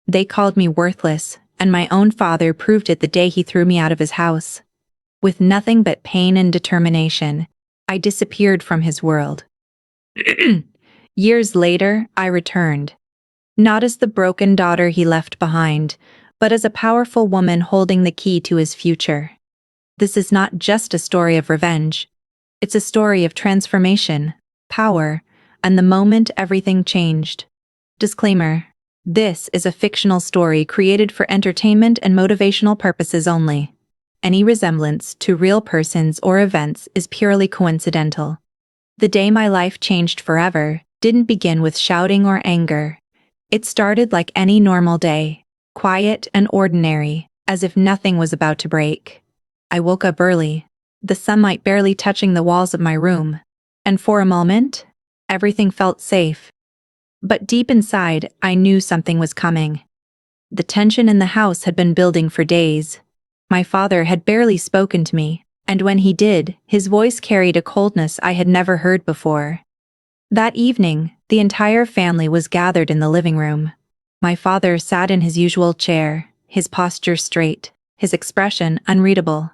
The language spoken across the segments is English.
They called me worthless, and my own father proved it the day he threw me out of his house. With nothing but pain and determination, I disappeared from his world. Years later, I returned. Not as the broken daughter he left behind, but as a powerful woman holding the key to his future. This is not just a story of revenge. It's a story of transformation, power, and the moment everything changed. Disclaimer: this is a fictional story created for entertainment and motivational purposes only. Any resemblance to real persons or events is purely coincidental. The day my life changed forever didn't begin with shouting or anger. It started like any normal day, quiet and ordinary, as if nothing was about to break. I woke up early, the sunlight barely touching the walls of my room, and for a moment, everything felt safe. But deep inside, I knew something was coming. The tension in the house had been building for days. My father had barely spoken to me, and when he did, his voice carried a coldness I had never heard before. That evening, the entire family was gathered in the living room. My father sat in his usual chair, his posture straight, his expression unreadable.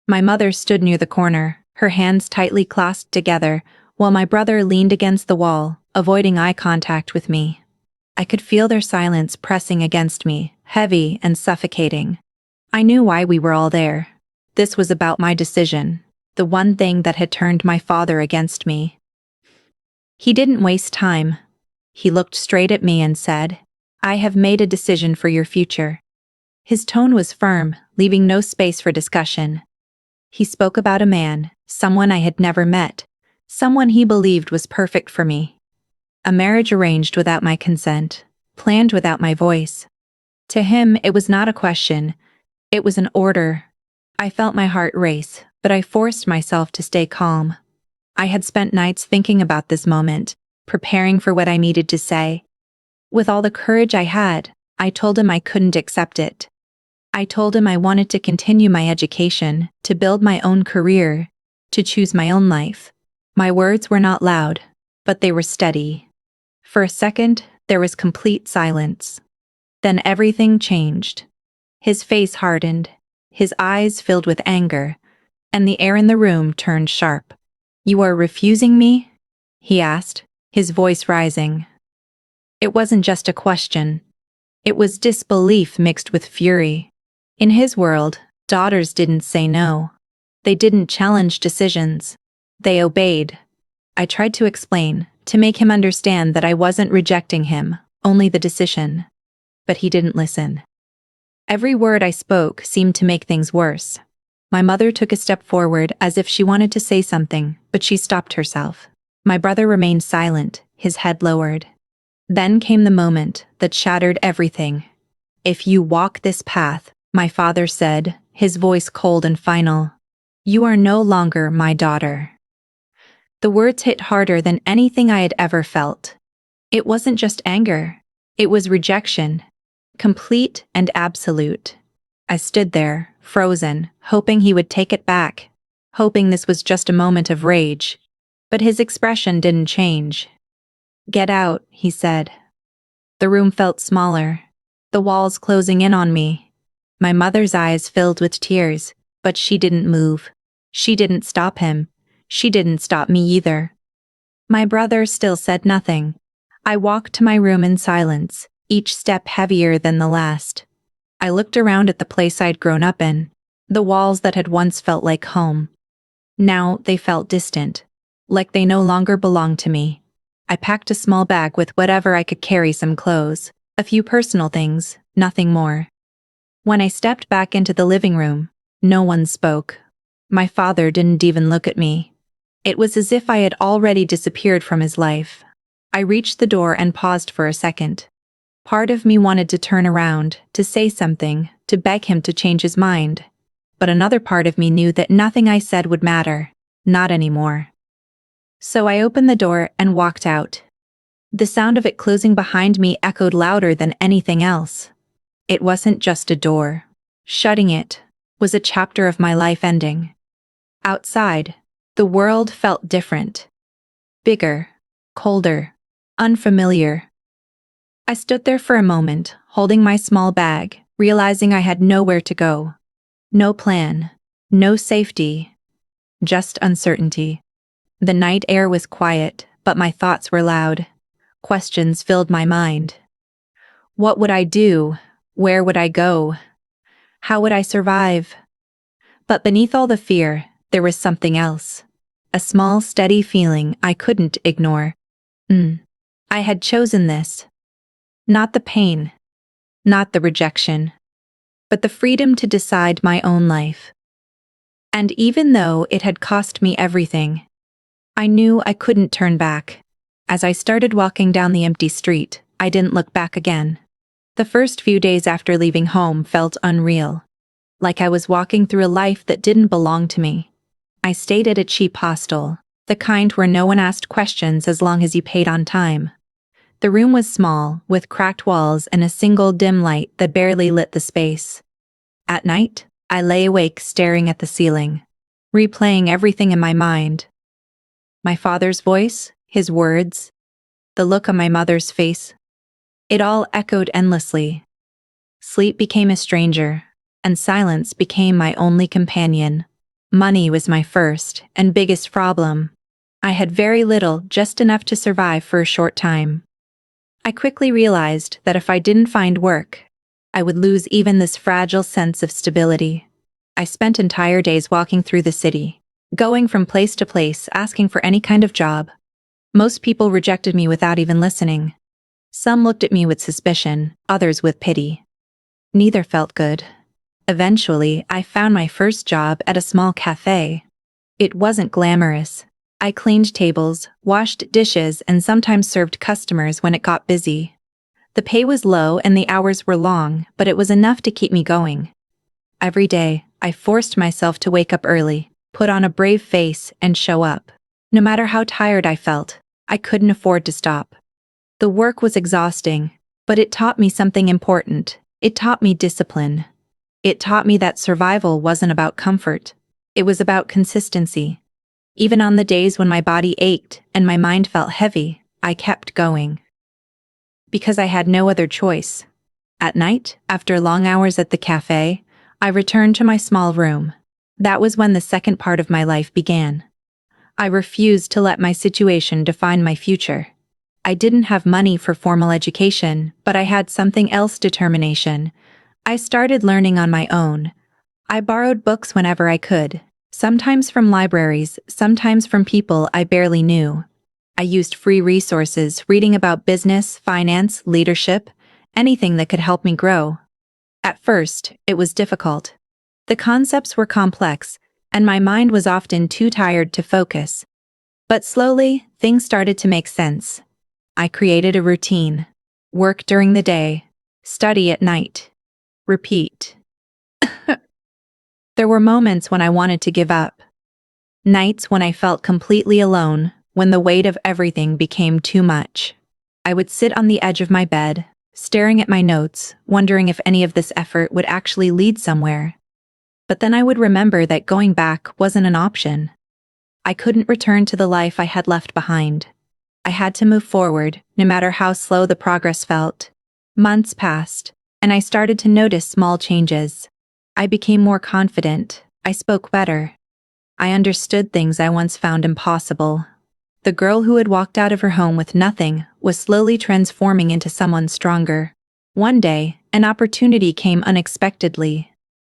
My mother stood near the corner, her hands tightly clasped together, while my brother leaned against the wall, avoiding eye contact with me. I could feel their silence pressing against me, heavy and suffocating. I knew why we were all there. This was about my decision, the one thing that had turned my father against me. He didn't waste time. He looked straight at me and said, "I have made a decision for your future." His tone was firm, leaving no space for discussion. He spoke about a man, someone I had never met, someone he believed was perfect for me. A marriage arranged without my consent, planned without my voice. To him, it was not a question, it was an order. I felt my heart race, but I forced myself to stay calm. I had spent nights thinking about this moment, preparing for what I needed to say. With all the courage I had, I told him I couldn't accept it. I told him I wanted to continue my education, to build my own career, to choose my own life. My words were not loud, but they were steady. For a second, there was complete silence. Then everything changed. His face hardened, his eyes filled with anger, and the air in the room turned sharp. "You are refusing me?" he asked, his voice rising. It wasn't just a question. It was disbelief mixed with fury. In his world, daughters didn't say no. They didn't challenge decisions. They obeyed. I tried to explain, to make him understand that I wasn't rejecting him, only the decision. But he didn't listen. Every word I spoke seemed to make things worse. My mother took a step forward as if she wanted to say something, but she stopped herself. My brother remained silent, his head lowered. Then came the moment that shattered everything. "If you walk this path," my father said, his voice cold and final, "you are no longer my daughter." The words hit harder than anything I had ever felt. It wasn't just anger. It was rejection. Complete and absolute. I stood there, frozen, hoping he would take it back, hoping this was just a moment of rage. But his expression didn't change. "Get out," he said. The room felt smaller, the walls closing in on me. My mother's eyes filled with tears, but she didn't move. She didn't stop him. She didn't stop me either. My brother still said nothing. I walked to my room in silence, each step heavier than the last. I looked around at the place I'd grown up in, the walls that had once felt like home. Now they felt distant, like they no longer belonged to me. I packed a small bag with whatever I could carry, some clothes, a few personal things, nothing more. When I stepped back into the living room, no one spoke. My father didn't even look at me. It was as if I had already disappeared from his life. I reached the door and paused for a second. Part of me wanted to turn around, to say something, to beg him to change his mind. But another part of me knew that nothing I said would matter, not anymore. So I opened the door and walked out. The sound of it closing behind me echoed louder than anything else. It wasn't just a door. Shutting it was a chapter of my life ending. Outside, the world felt different. Bigger, colder, unfamiliar. I stood there for a moment, holding my small bag, realizing I had nowhere to go. No plan, no safety, just uncertainty. The night air was quiet, but my thoughts were loud. Questions filled my mind. What would I do? Where would I go? How would I survive? But beneath all the fear, there was something else. A small, steady feeling I couldn't ignore. I had chosen this. Not the pain, not the rejection, but the freedom to decide my own life. And even though it had cost me everything, I knew I couldn't turn back. As I started walking down the empty street, I didn't look back again. The first few days after leaving home felt unreal, like I was walking through a life that didn't belong to me. I stayed at a cheap hostel, the kind where no one asked questions as long as you paid on time. The room was small, with cracked walls and a single dim light that barely lit the space. At night, I lay awake staring at the ceiling, replaying everything in my mind. My father's voice, his words, the look on my mother's face. It all echoed endlessly. Sleep became a stranger, and silence became my only companion. Money was my first and biggest problem. I had very little, just enough to survive for a short time. I quickly realized that if I didn't find work, I would lose even this fragile sense of stability. I spent entire days walking through the city, going from place to place asking for any kind of job. Most people rejected me without even listening. Some looked at me with suspicion, others with pity. Neither felt good. Eventually, I found my first job at a small cafe. It wasn't glamorous. I cleaned tables, washed dishes, and sometimes served customers when it got busy. The pay was low and the hours were long, but it was enough to keep me going. Every day, I forced myself to wake up early, put on a brave face, and show up. No matter how tired I felt, I couldn't afford to stop. The work was exhausting, but it taught me something important. It taught me discipline. It taught me that survival wasn't about comfort. It was about consistency. Even on the days when my body ached and my mind felt heavy, I kept going. Because I had no other choice. At night, after long hours at the cafe, I returned to my small room. That was when the second part of my life began. I refused to let my situation define my future. I didn't have money for formal education, but I had something else: determination. I started learning on my own. I borrowed books whenever I could, sometimes from libraries, sometimes from people I barely knew. I used free resources, reading about business, finance, leadership, anything that could help me grow. At first, it was difficult. The concepts were complex, and my mind was often too tired to focus. But slowly, things started to make sense. I created a routine. Work during the day, study at night. Repeat. There were moments when I wanted to give up. Nights when I felt completely alone, when the weight of everything became too much. I would sit on the edge of my bed, staring at my notes, wondering if any of this effort would actually lead somewhere. But then I would remember that going back wasn't an option. I couldn't return to the life I had left behind. I had to move forward, no matter how slow the progress felt. Months passed, and I started to notice small changes. I became more confident. I spoke better. I understood things I once found impossible. The girl who had walked out of her home with nothing was slowly transforming into someone stronger. One day, an opportunity came unexpectedly.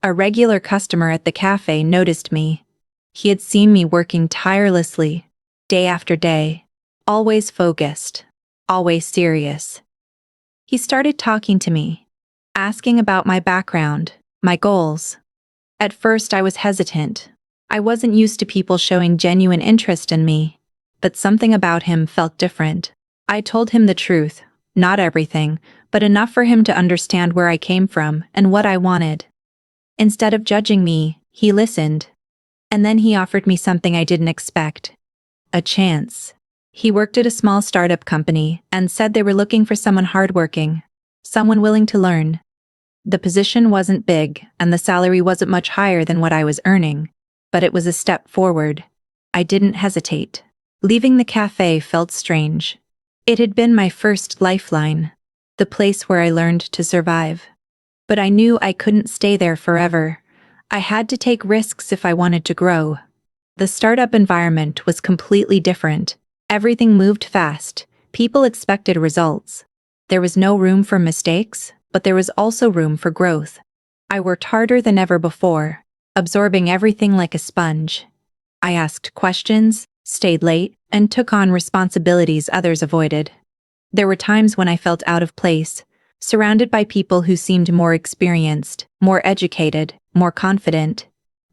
A regular customer at the cafe noticed me. He had seen me working tirelessly, day after day, always focused, always serious. He started talking to me, asking about my background, my goals. At first I was hesitant. I wasn't used to people showing genuine interest in me, but something about him felt different. I told him the truth, not everything, but enough for him to understand where I came from and what I wanted. Instead of judging me, he listened. And then he offered me something I didn't expect. A chance. He worked at a small startup company and said they were looking for someone hardworking, someone willing to learn. The position wasn't big, and the salary wasn't much higher than what I was earning, but it was a step forward. I didn't hesitate. Leaving the cafe felt strange. It had been my first lifeline. the place where I learned to survive. But I knew I couldn't stay there forever. I had to take risks if I wanted to grow. The startup environment was completely different. Everything moved fast. People expected results. There was no room for mistakes, but there was also room for growth. I worked harder than ever before, absorbing everything like a sponge. I asked questions, stayed late, and took on responsibilities others avoided. There were times when I felt out of place, surrounded by people who seemed more experienced, more educated, more confident.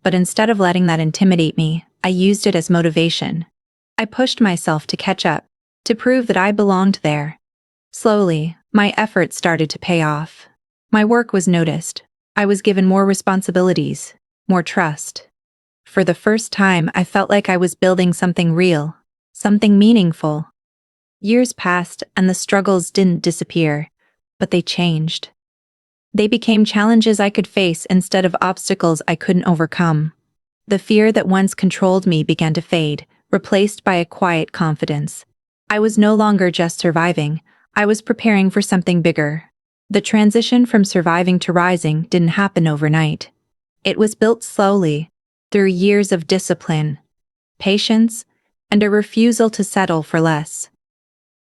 But instead of letting that intimidate me, I used it as motivation. I pushed myself to catch up, to prove that I belonged there. Slowly, my efforts started to pay off. My work was noticed. I was given more responsibilities, more trust. For the first time, I felt like I was building something real, something meaningful. Years passed and the struggles didn't disappear, but they changed. They became challenges I could face instead of obstacles I couldn't overcome. The fear that once controlled me began to fade, replaced by a quiet confidence. I was no longer just surviving, I was preparing for something bigger. The transition from surviving to rising didn't happen overnight. It was built slowly, through years of discipline, patience, and a refusal to settle for less.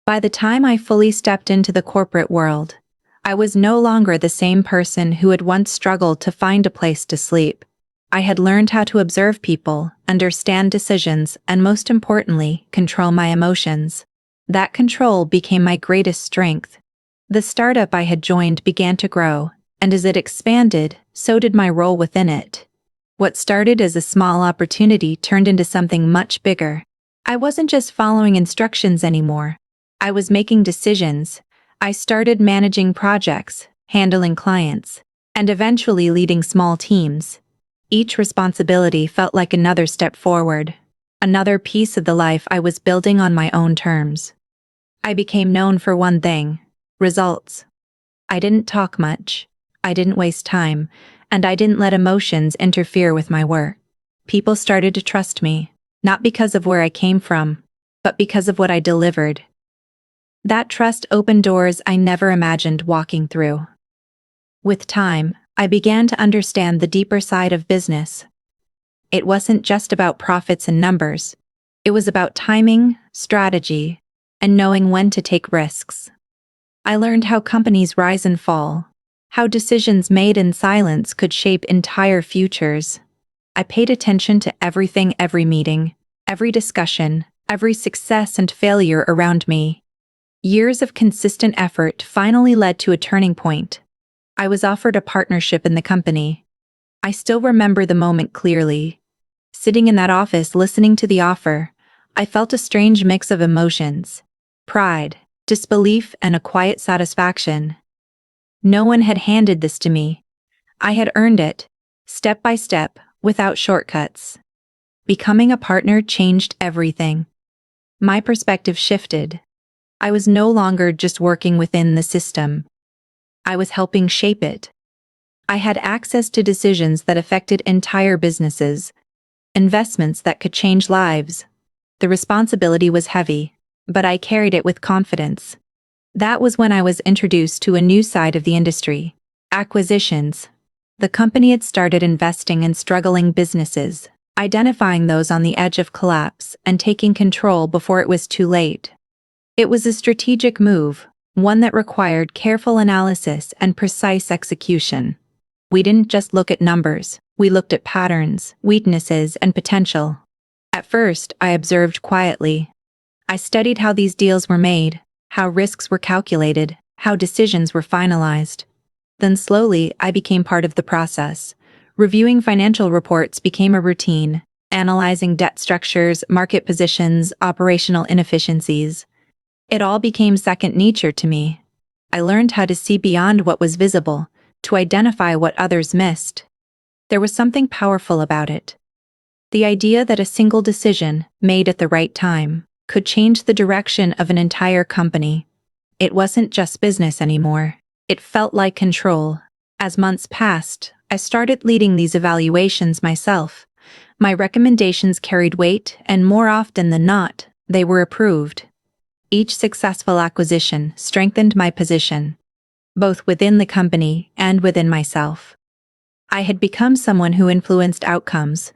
By the time I fully stepped into the corporate world, I was no longer the same person who had once struggled to find a place to sleep. I had learned how to observe people, understand decisions, and most importantly, control my emotions. That control became my greatest strength. The startup I had joined began to grow, and as it expanded, so did my role within it. What started as a small opportunity turned into something much bigger. I wasn't just following instructions anymore. I was making decisions. I started managing projects, handling clients, and eventually leading small teams. Each responsibility felt like another step forward, another piece of the life I was building on my own terms. I became known for one thing: results. I didn't talk much, I didn't waste time, and I didn't let emotions interfere with my work. People started to trust me, not because of where I came from, but because of what I delivered. That trust opened doors I never imagined walking through. With time, I began to understand the deeper side of business. It wasn't just about profits and numbers. It was about timing, strategy, and knowing when to take risks. I learned how companies rise and fall, how decisions made in silence could shape entire futures. I paid attention to everything, every meeting, every discussion, every success and failure around me. Years of consistent effort finally led to a turning point. I was offered a partnership in the company. I still remember the moment clearly. Sitting in that office listening to the offer, I felt a strange mix of emotions: pride, disbelief, and a quiet satisfaction. No one had handed this to me. I had earned it, step by step, without shortcuts. Becoming a partner changed everything. My perspective shifted. I was no longer just working within the system. I was helping shape it. I had access to decisions that affected entire businesses, investments that could change lives. The responsibility was heavy, but I carried it with confidence. That was when I was introduced to a new side of the industry: acquisitions. The company had started investing in struggling businesses, identifying those on the edge of collapse and taking control before it was too late. It was a strategic move, one that required careful analysis and precise execution. We didn't just look at numbers, we looked at patterns, weaknesses, and potential. At first, I observed quietly. I studied how these deals were made, how risks were calculated, how decisions were finalized. Then slowly, I became part of the process. Reviewing financial reports became a routine, analyzing debt structures, market positions, operational inefficiencies. It all became second nature to me. I learned how to see beyond what was visible, to identify what others missed. There was something powerful about it. The idea that a single decision, made at the right time, could change the direction of an entire company. It wasn't just business anymore. It felt like control. As months passed, I started leading these evaluations myself. My recommendations carried weight, and more often than not, they were approved. Each successful acquisition strengthened my position, both within the company and within myself. I had become someone who influenced outcomes.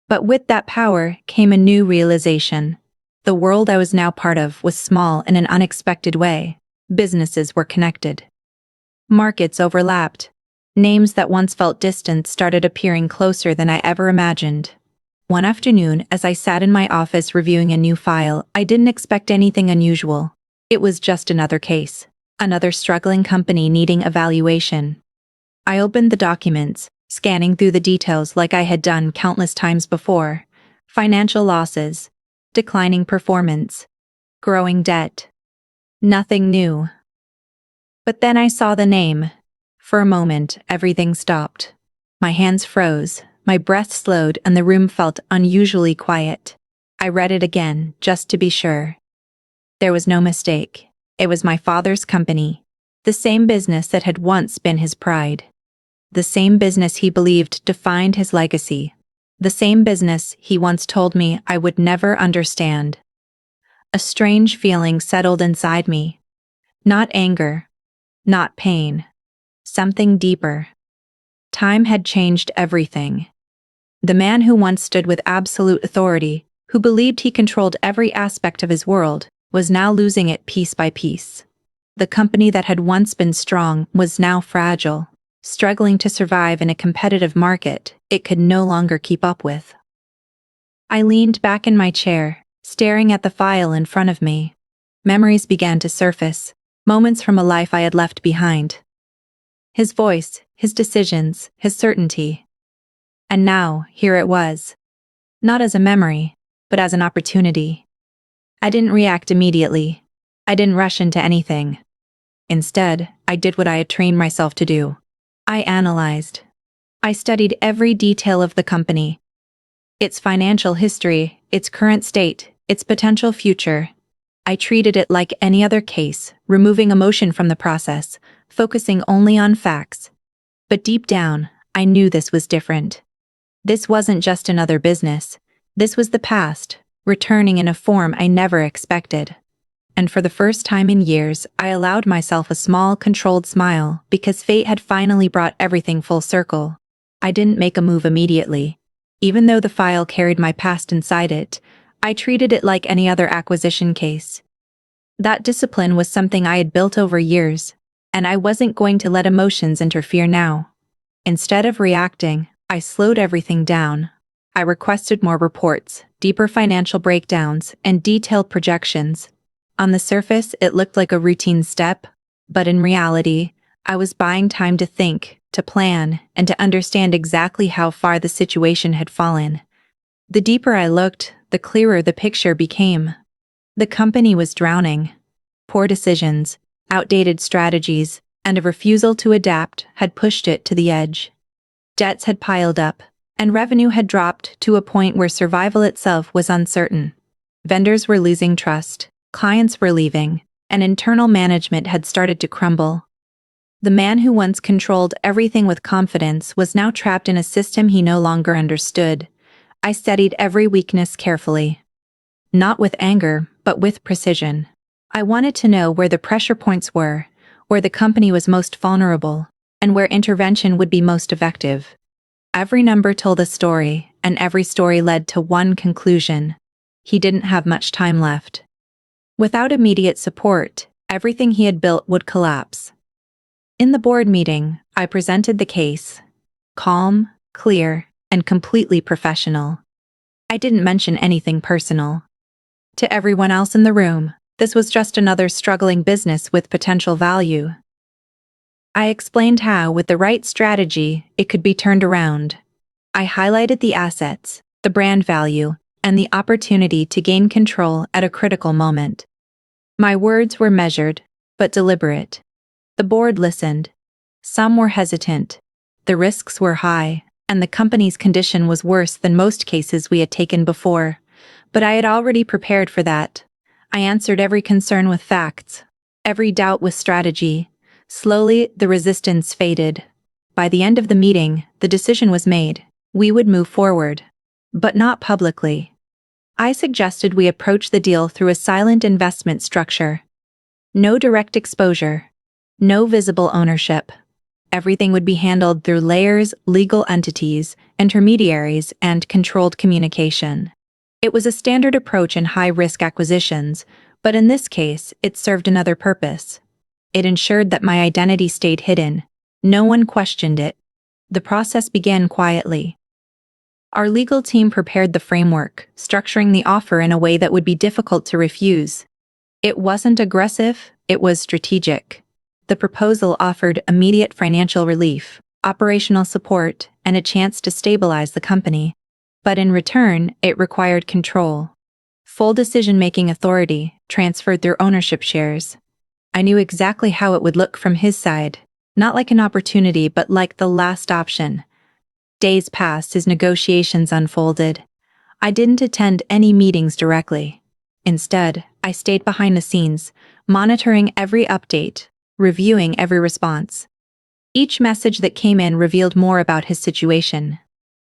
But with that power came a new realization. The world I was now part of was small in an unexpected way. Businesses were connected. Markets overlapped. Names that once felt distant started appearing closer than I ever imagined. One afternoon, as I sat in my office reviewing a new file, I didn't expect anything unusual. It was just another case. Another struggling company needing evaluation. I opened the documents, scanning through the details like I had done countless times before. Financial losses, declining performance, growing debt. Nothing new. But then I saw the name. For a moment, everything stopped. My hands froze, my breath slowed, and the room felt unusually quiet. I read it again, just to be sure. There was no mistake. It was my father's company. The same business that had once been his pride. The same business he believed defined his legacy. The same business he once told me I would never understand. A strange feeling settled inside me. Not anger. Not pain. Something deeper. Time had changed everything. The man who once stood with absolute authority, who believed he controlled every aspect of his world, was now losing it piece by piece. The company that had once been strong was now fragile, struggling to survive in a competitive market it could no longer keep up with. I leaned back in my chair, staring at the file in front of me. Memories began to surface, moments from a life I had left behind. His voice, his decisions, his certainty. And now, here it was. Not as a memory, but as an opportunity. I didn't react immediately. I didn't rush into anything. Instead, I did what I had trained myself to do. I analyzed. I studied every detail of the company. Its financial history, its current state, its potential future. I treated it like any other case, removing emotion from the process, focusing only on facts. But deep down, I knew this was different. This wasn't just another business. This was the past, returning in a form I never expected. And for the first time in years, I allowed myself a small, controlled smile because fate had finally brought everything full circle. I didn't make a move immediately. Even though the file carried my past inside it, I treated it like any other acquisition case. That discipline was something I had built over years, and I wasn't going to let emotions interfere now. Instead of reacting, I slowed everything down. I requested more reports, deeper financial breakdowns, and detailed projections. On the surface, it looked like a routine step, but in reality, I was buying time to think, to plan, and to understand exactly how far the situation had fallen. The deeper I looked, the clearer the picture became. The company was drowning. Poor decisions, outdated strategies, and a refusal to adapt had pushed it to the edge. Debts had piled up, and revenue had dropped to a point where survival itself was uncertain. Vendors were losing trust, clients were leaving, and internal management had started to crumble. The man who once controlled everything with confidence was now trapped in a system he no longer understood. I studied every weakness carefully. Not with anger, but with precision. I wanted to know where the pressure points were, where the company was most vulnerable, and where intervention would be most effective. Every number told a story, and every story led to one conclusion. He didn't have much time left. Without immediate support, everything he had built would collapse. In the board meeting, I presented the case. Calm, clear, and completely professional. I didn't mention anything personal. To everyone else in the room, this was just another struggling business with potential value. I explained how, with the right strategy, it could be turned around. I highlighted the assets, the brand value, and the opportunity to gain control at a critical moment. My words were measured, but deliberate. The board listened. Some were hesitant. The risks were high, and the company's condition was worse than most cases we had taken before. But I had already prepared for that. I answered every concern with facts, every doubt with strategy. Slowly, the resistance faded. By the end of the meeting, the decision was made. We would move forward. But not publicly. I suggested we approach the deal through a silent investment structure. No direct exposure. No visible ownership. Everything would be handled through layers, legal entities, intermediaries, and controlled communication. It was a standard approach in high-risk acquisitions, but in this case, it served another purpose. It ensured that my identity stayed hidden. No one questioned it. The process began quietly. Our legal team prepared the framework, structuring the offer in a way that would be difficult to refuse. It wasn't aggressive, it was strategic. The proposal offered immediate financial relief, operational support, and a chance to stabilize the company. But in return, it required control. Full decision-making authority, transferred through ownership shares. I knew exactly how it would look from his side, not like an opportunity but like the last option. Days passed as negotiations unfolded. I didn't attend any meetings directly. Instead, I stayed behind the scenes, monitoring every update, reviewing every response. Each message that came in revealed more about his situation.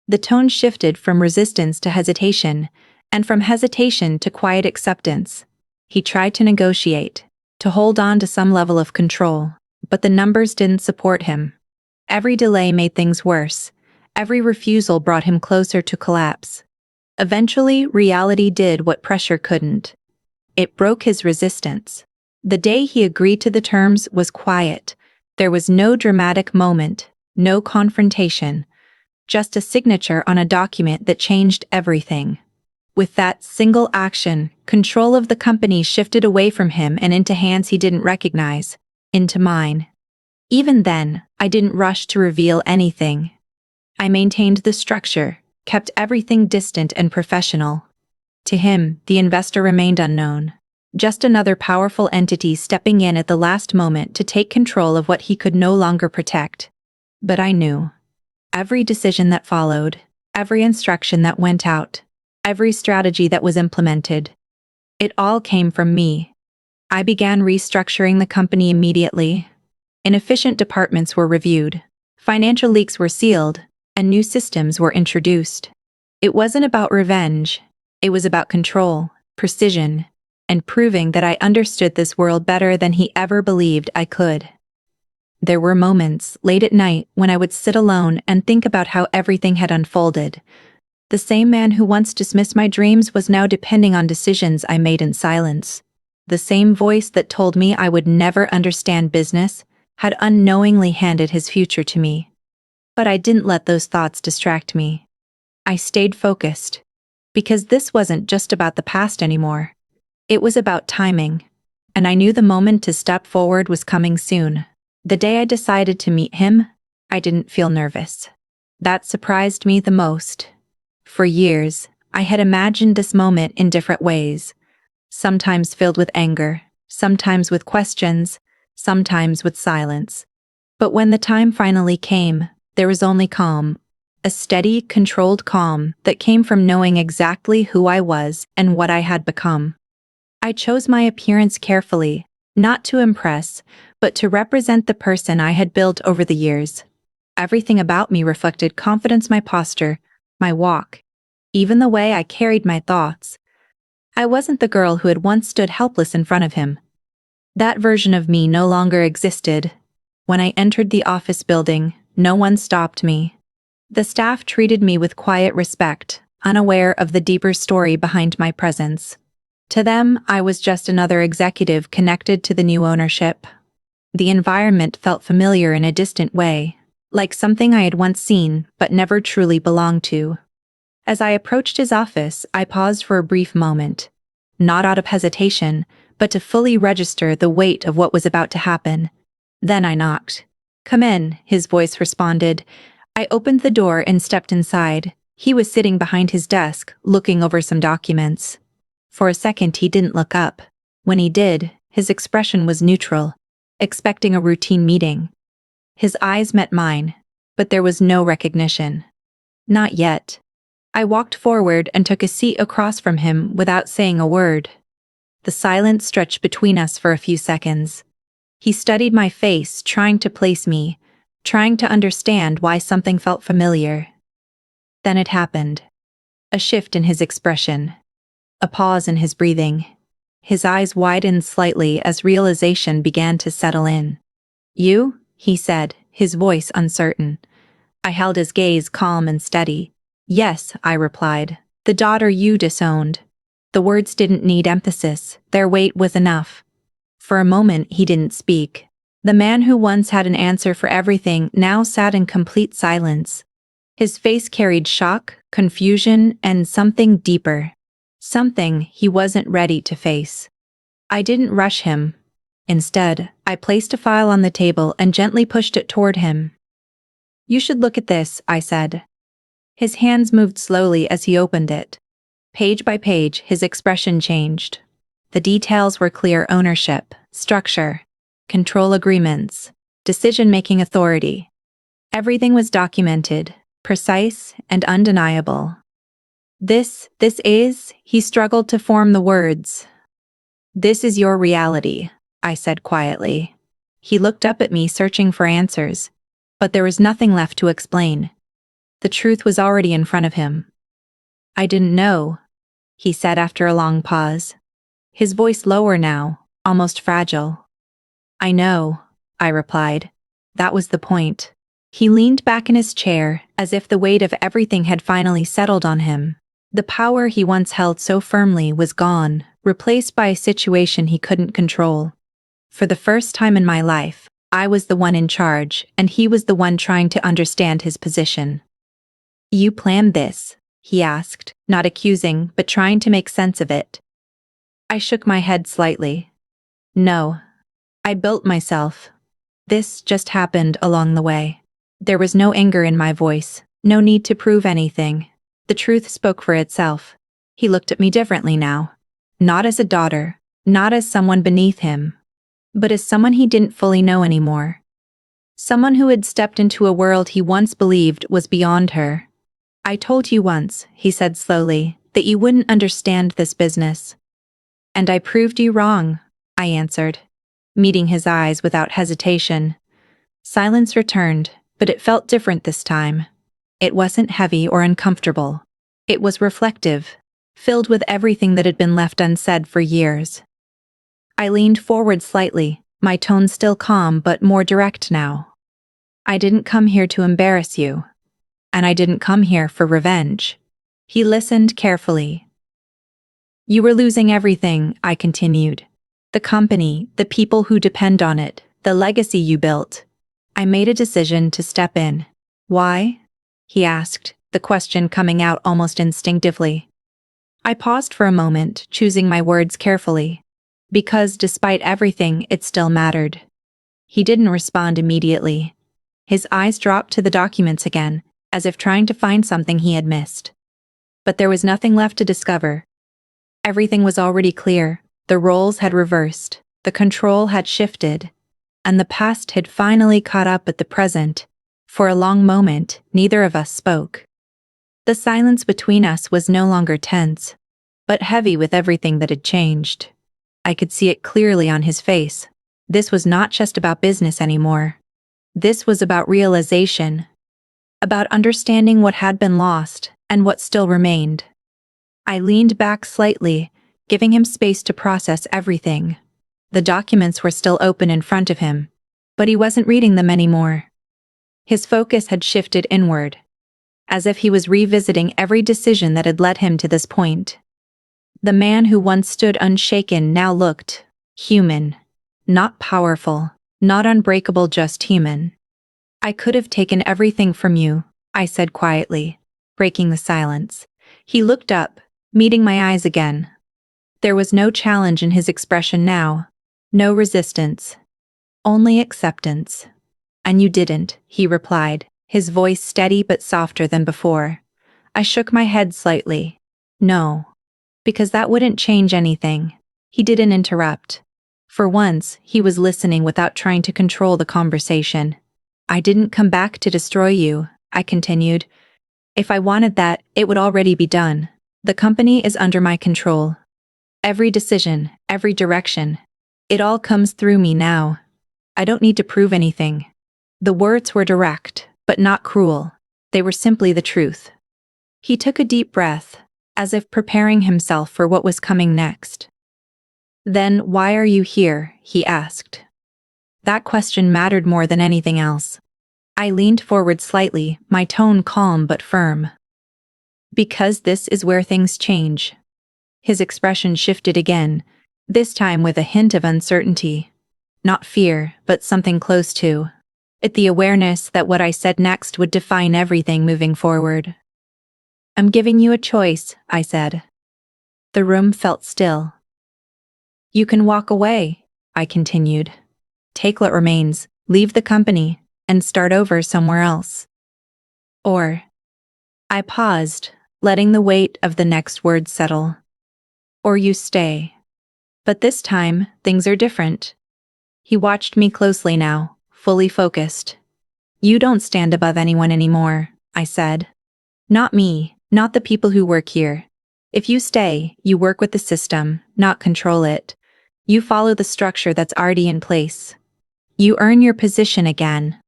The tone shifted from resistance to hesitation, and from hesitation to quiet acceptance. He tried to negotiate, to hold on to some level of control, but the numbers didn't support him. Every delay made things worse. Every refusal brought him closer to collapse. Eventually, reality did what pressure couldn't. It broke his resistance. The day he agreed to the terms was quiet. There was no dramatic moment, no confrontation, just a signature on a document that changed everything. With that single action, control of the company shifted away from him and into hands he didn't recognize, into mine. Even then, I didn't rush to reveal anything. I maintained the structure, kept everything distant and professional. To him, the investor remained unknown. Just another powerful entity stepping in at the last moment to take control of what he could no longer protect. But I knew. Every decision that followed, every instruction that went out, every strategy that was implemented, it all came from me. I began restructuring the company immediately. Inefficient departments were reviewed, financial leaks were sealed, and new systems were introduced. It wasn't about revenge. It was about control, precision, and proving that I understood this world better than he ever believed I could. There were moments, late at night, when I would sit alone and think about how everything had unfolded. The same man who once dismissed my dreams was now depending on decisions I made in silence. The same voice that told me I would never understand business had unknowingly handed his future to me. But I didn't let those thoughts distract me. I stayed focused. Because this wasn't just about the past anymore. It was about timing. And I knew the moment to step forward was coming soon. The day I decided to meet him, I didn't feel nervous. That surprised me the most. For years, I had imagined this moment in different ways. Sometimes filled with anger, sometimes with questions, sometimes with silence. But when the time finally came, there was only calm. A steady, controlled calm that came from knowing exactly who I was and what I had become. I chose my appearance carefully, not to impress, but to represent the person I had built over the years. Everything about me reflected confidence, my posture, my walk, even the way I carried my thoughts. I wasn't the girl who had once stood helpless in front of him. That version of me no longer existed. When I entered the office building, no one stopped me. The staff treated me with quiet respect, unaware of the deeper story behind my presence. To them, I was just another executive connected to the new ownership. The environment felt familiar in a distant way, like something I had once seen but never truly belonged to. As I approached his office, I paused for a brief moment, not out of hesitation, but to fully register the weight of what was about to happen. Then I knocked. "Come in," his voice responded. I opened the door and stepped inside. He was sitting behind his desk, looking over some documents. For a second, he didn't look up. When he did, his expression was neutral, expecting a routine meeting. His eyes met mine, but there was no recognition. Not yet. I walked forward and took a seat across from him without saying a word. The silence stretched between us for a few seconds. He studied my face, trying to place me, trying to understand why something felt familiar. Then it happened. A shift in his expression. A pause in his breathing. His eyes widened slightly as realization began to settle in. You? He said, his voice uncertain. I held his gaze calm and steady. Yes, I replied. The daughter you disowned. The words didn't need emphasis, their weight was enough. For a moment he didn't speak. The man who once had an answer for everything now sat in complete silence. His face carried shock, confusion, and something deeper. Something he wasn't ready to face. I didn't rush him. Instead, I placed a file on the table and gently pushed it toward him. You should look at this, I said. His hands moved slowly as he opened it. Page by page, his expression changed. The details were clear: ownership, structure, control agreements, decision-making authority. Everything was documented, precise and undeniable. This is, he struggled to form the words. This is your reality, I said quietly. He looked up at me, searching for answers, but there was nothing left to explain. The truth was already in front of him. I didn't know, he said after a long pause. His voice lower now, almost fragile. I know, I replied. That was the point. He leaned back in his chair, as if the weight of everything had finally settled on him. The power he once held so firmly was gone, replaced by a situation he couldn't control. For the first time in my life, I was the one in charge, and he was the one trying to understand his position. You planned this? He asked, not accusing, but trying to make sense of it. I shook my head slightly. No. I built myself. This just happened along the way. There was no anger in my voice, no need to prove anything. The truth spoke for itself. He looked at me differently now. Not as a daughter, not as someone beneath him, but as someone he didn't fully know anymore. Someone who had stepped into a world he once believed was beyond her. I told you once, he said slowly, that you wouldn't understand this business. And I proved you wrong, I answered, meeting his eyes without hesitation. Silence returned, but it felt different this time. It wasn't heavy or uncomfortable. It was reflective, filled with everything that had been left unsaid for years. I leaned forward slightly, my tone still calm but more direct now. I didn't come here to embarrass you. And I didn't come here for revenge. He listened carefully. You were losing everything, I continued. The company, the people who depend on it, the legacy you built. I made a decision to step in. Why? He asked, the question coming out almost instinctively. I paused for a moment, choosing my words carefully. Because despite everything, it still mattered. He didn't respond immediately. His eyes dropped to the documents again, as if trying to find something he had missed. But there was nothing left to discover. Everything was already clear. The roles had reversed, the control had shifted, and the past had finally caught up at the present. For a long moment, neither of us spoke. The silence between us was no longer tense, but heavy with everything that had changed. I could see it clearly on his face. This was not just about business anymore. This was about realization. About understanding what had been lost and what still remained. I leaned back slightly, giving him space to process everything. The documents were still open in front of him, but he wasn't reading them anymore. His focus had shifted inward, as if he was revisiting every decision that had led him to this point. The man who once stood unshaken now looked human, not powerful, not unbreakable, just human. I could have taken everything from you, I said quietly, breaking the silence. He looked up, meeting my eyes again. There was no challenge in his expression now, no resistance, only acceptance. And you didn't, he replied, his voice steady but softer than before. I shook my head slightly. No, because that wouldn't change anything. He didn't interrupt. For once, he was listening without trying to control the conversation. I didn't come back to destroy you, I continued. If I wanted that, it would already be done. The company is under my control. Every decision, every direction, it all comes through me now. I don't need to prove anything. The words were direct, but not cruel. They were simply the truth. He took a deep breath, as if preparing himself for what was coming next. "Then why are you here?" he asked. That question mattered more than anything else. I leaned forward slightly, my tone calm but firm. "Because this is where things change." His expression shifted again, this time with a hint of uncertainty. Not fear, but something close to it, the awareness that what I said next would define everything moving forward. "I'm giving you a choice," I said. The room felt still. "You can walk away," I continued. "Take what remains, leave the company, and start over somewhere else. Or—" I paused, letting the weight of the next word settle. "Or you stay. But this time, things are different." He watched me closely now, fully focused. "You don't stand above anyone anymore," I said. "Not me, not the people who work here. If you stay, you work with the system, not control it. You follow the structure that's already in place. You earn your position again."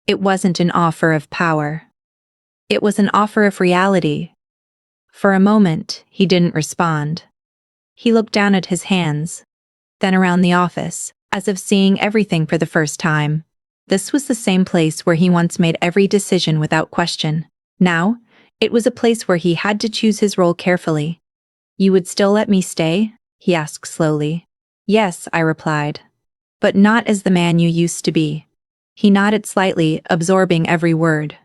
It wasn't an offer of power. It was an offer of reality. For a moment, he didn't respond. He looked down at his hands, then around the office, as if seeing everything for the first time. This was the same place where he once made every decision without question. Now, it was a place where he had to choose his role carefully. "You would still let me stay?" he asked slowly. "Yes," I replied. "But not as the man you used to be." He nodded slightly, absorbing every word.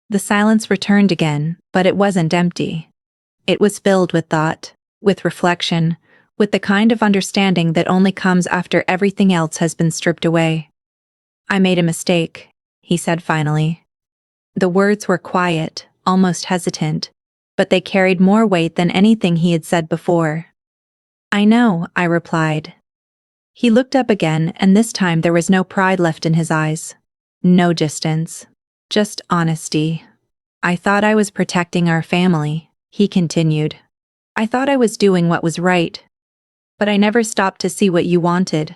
The silence returned again, but it wasn't empty. It was filled with thought, with reflection, with the kind of understanding that only comes after everything else has been stripped away. "I made a mistake," he said finally. The words were quiet, almost hesitant, but they carried more weight than anything he had said before. "I know," I replied. He looked up again, and this time there was no pride left in his eyes. No distance. Just honesty. "I thought I was protecting our family," he continued. "I thought I was doing what was right. But I never stopped to see what you wanted."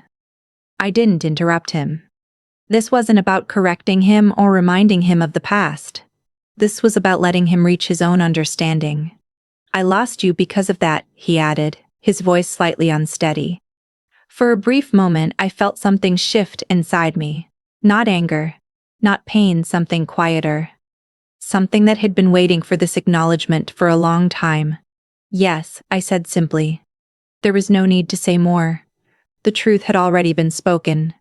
I didn't interrupt him. This wasn't about correcting him or reminding him of the past. This was about letting him reach his own understanding. "I lost you because of that," he added, his voice slightly unsteady. For a brief moment I felt something shift inside me. Not anger, not pain, something quieter. Something that had been waiting for this acknowledgement for a long time. "Yes," I said simply. There was no need to say more. The truth had already been spoken.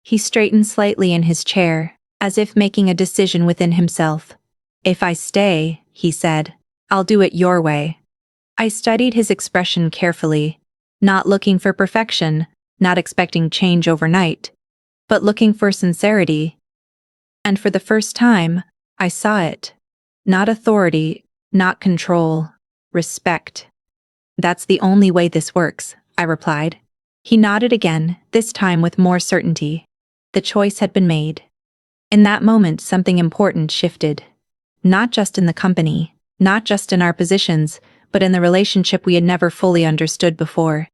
He straightened slightly in his chair, as if making a decision within himself. "If I stay," he said, "I'll do it your way." I studied his expression carefully, not looking for perfection, not expecting change overnight, but looking for sincerity. And for the first time, I saw it. Not authority, not control, respect. "That's the only way this works," I replied. He nodded again, this time with more certainty. The choice had been made. In that moment, something important shifted. Not just in the company, not just in our positions, but in the relationship we had never fully understood before.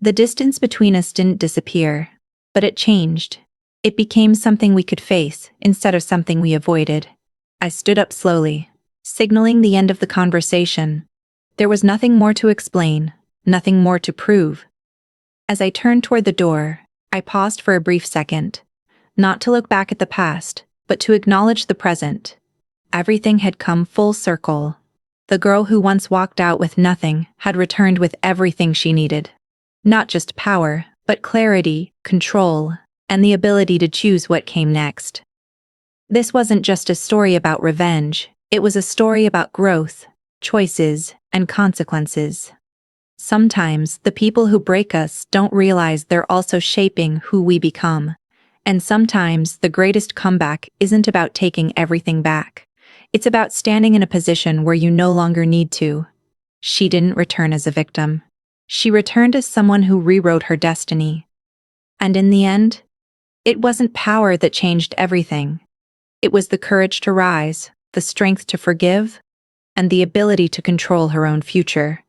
The distance between us didn't disappear, but it changed. It became something we could face, instead of something we avoided. I stood up slowly, signaling the end of the conversation. There was nothing more to explain, nothing more to prove. As I turned toward the door, I paused for a brief second, not to look back at the past, but to acknowledge the present. Everything had come full circle. The girl who once walked out with nothing had returned with everything she needed. Not just power, but clarity, control, and the ability to choose what came next. This wasn't just a story about revenge, it was a story about growth, choices, and consequences. Sometimes the people who break us don't realize they're also shaping who we become. And sometimes the greatest comeback isn't about taking everything back. It's about standing in a position where you no longer need to. She didn't return as a victim. She returned as someone who rewrote her destiny. And in the end, it wasn't power that changed everything. It was the courage to rise, the strength to forgive, and the ability to control her own future.